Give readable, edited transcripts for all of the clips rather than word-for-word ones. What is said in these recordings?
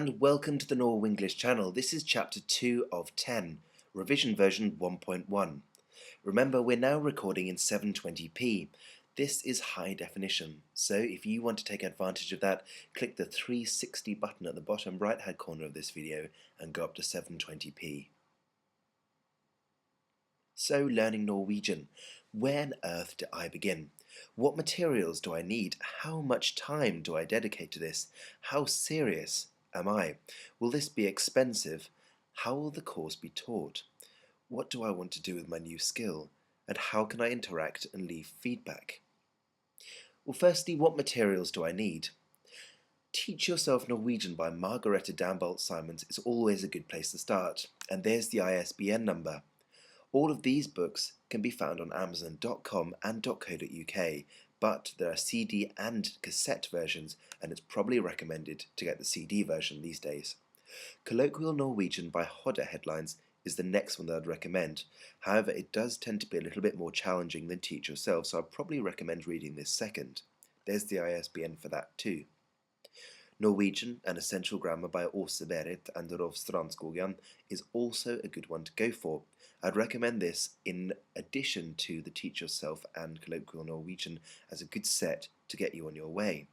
And welcome to the Norwenglish channel. This is chapter 2 of 10, revision version 1.1. Remember, we're now recording in 720p. This is high definition, so if you want to take advantage of that, click the 360 button at the bottom right hand corner of this video and go up to 720p. So, learning Norwegian. Where on earth do I begin? What materials do I need? How much time do I dedicate to this? How serious am I? Will this be expensive? How will the course be taught? What do I want to do with my new skill? And how can I interact and leave feedback? Well, firstly, what materials do I need? Teach Yourself Norwegian by Margareta Dambolt Simons is always a good place to start. And there's the ISBN number. All of these books can be found on Amazon.com and .co.uk, but there are CD and cassette versions, and it's probably recommended to get the CD version these days. Colloquial Norwegian by Hodder Headlines is the next one that I'd recommend. However, it does tend to be a little bit more challenging than Teach Yourself, so I'd probably recommend reading this second. There's the ISBN for that too. Norwegian, An Essential Grammar by Åse Berit and Rolf Strandskogen is also a good one to go for. I'd recommend this in addition to the Teach Yourself and Colloquial Norwegian as a good set to get you on your way.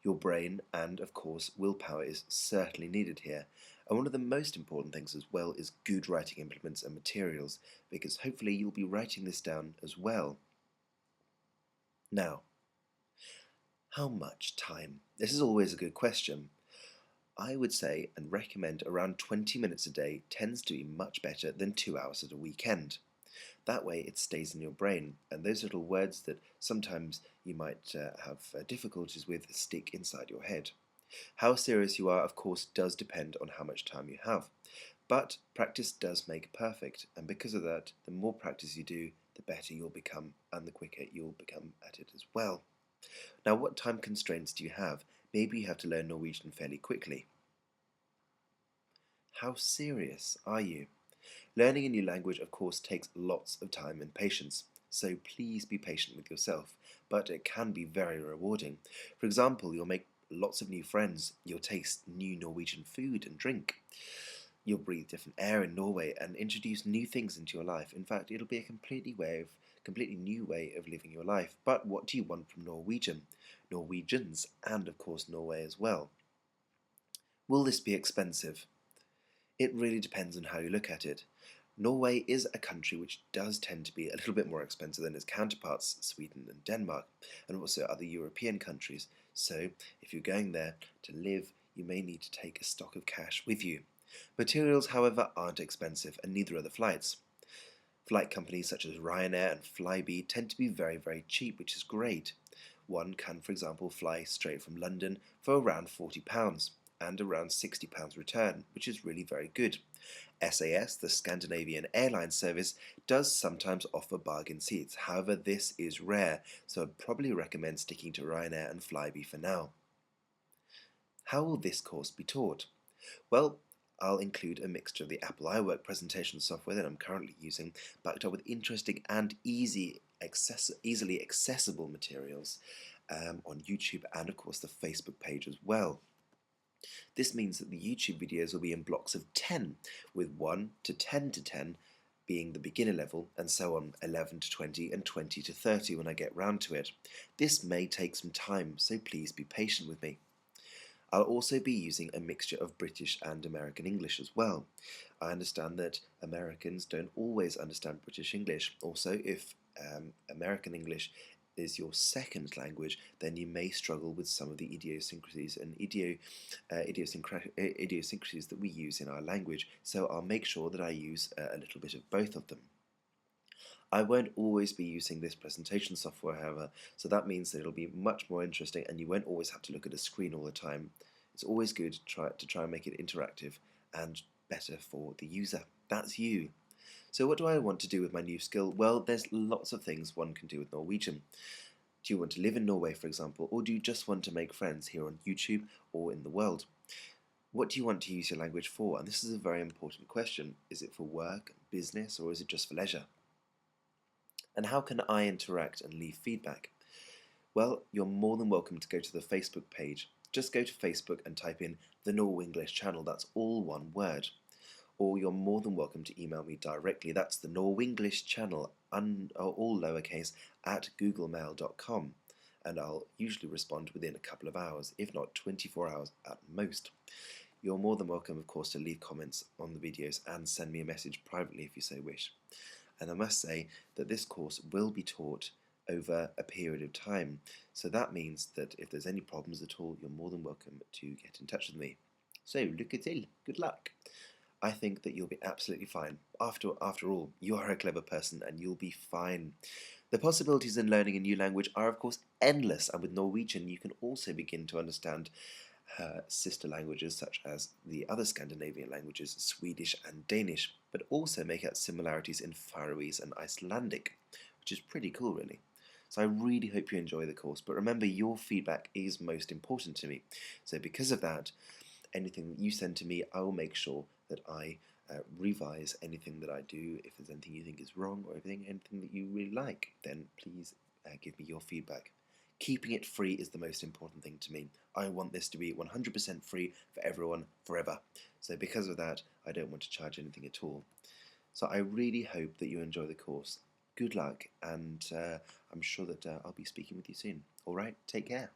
Your brain and, of course, willpower is certainly needed here. And one of the most important things as well is good writing implements and materials, because hopefully you'll be writing this down as well. Now, how much time? This is always a good question. I would say and recommend around 20 minutes a day tends to be much better than 2 hours at a weekend. That way it stays in your brain, and those little words that sometimes you might have difficulties with stick inside your head. How serious you are, of course, does depend on how much time you have. But practice does make perfect, and because of that, the more practice you do, the better you'll become, and the quicker you'll become at it as well. Now, what time constraints do you have? Maybe you have to learn Norwegian fairly quickly. How serious are you? Learning a new language, of course, takes lots of time and patience, so please be patient with yourself, but it can be very rewarding. For example, you'll make lots of new friends, you'll taste new Norwegian food and drink, you'll breathe different air in Norway and introduce new things into your life. In fact, it'll be a completely new way of living your life. But what do you want from Norwegian, Norwegians, and of course Norway as well? Will this be expensive? It really depends on how you look at it. Norway is a country which does tend to be a little bit more expensive than its counterparts, Sweden and Denmark, and also other European countries. So if you're going there to live, you may need to take a stock of cash with you. Materials, however, aren't expensive, and neither are the flights. Flight companies such as Ryanair and Flybe tend to be very, very cheap, which is great. One can, for example, fly straight from London for around £40 and around £60 return, which is really very good. SAS, the Scandinavian airline service, does sometimes offer bargain seats. However, this is rare, so I'd probably recommend sticking to Ryanair and Flybe for now. How will this course be taught? Well, I'll include a mixture of the Apple iWork presentation software that I'm currently using, backed up with interesting and easily accessible materials on YouTube and, of course, the Facebook page as well. This means that the YouTube videos will be in blocks of 10, with 1 to 10 to 10 being the beginner level, and so on, 11 to 20 and 20 to 30 when I get round to it. This may take some time, so please be patient with me. I'll also be using a mixture of British and American English as well. I understand that Americans don't always understand British English. Also, if American English is your second language, then you may struggle with some of the idiosyncrasies and idiosyncrasies that we use in our language, so I'll make sure that I use a little bit of both of them. I won't always be using this presentation software, however, so that means that it'll be much more interesting and you won't always have to look at a screen all the time. It's always good to try and make it interactive and better for the user. That's you. So what do I want to do with my new skill? Well, there's lots of things one can do with Norwegian. Do you want to live in Norway, for example, or do you just want to make friends here on YouTube or in the world? What do you want to use your language for? And this is a very important question. Is it for work, business, or is it just for leisure? And how can I interact and leave feedback? Well, you're more than welcome to go to the Facebook page Just go to Facebook and type in the Norwenglish channel, that's all one word. Or you're more than welcome to email me directly, that's the Norwenglish channel, all lowercase, at googlemail.com. And I'll usually respond within a couple of hours, if not 24 hours at most. You're more than welcome, of course, to leave comments on the videos and send me a message privately if you so wish. And I must say that this course will be taught over a period of time, so that means that if there's any problems at all, you're more than welcome to get in touch with me. So, lycka till, good luck. I think that you'll be absolutely fine. After all, you are a clever person and you'll be fine. The possibilities in learning a new language are, of course, endless, and with Norwegian you can also begin to understand sister languages such as the other Scandinavian languages, Swedish and Danish, but also make out similarities in Faroese and Icelandic, which is pretty cool, really. So I really hope you enjoy the course, but remember, your feedback is most important to me. So because of that, anything that you send to me, I will make sure that I revise anything that I do. If there's anything you think is wrong or anything that you really like, then please give me your feedback. Keeping it free is the most important thing to me. I want this to be 100% free for everyone forever. So because of that, I don't want to charge anything at all. So I really hope that you enjoy the course. Good luck, and I'm sure that I'll be speaking with you soon. Alright, take care.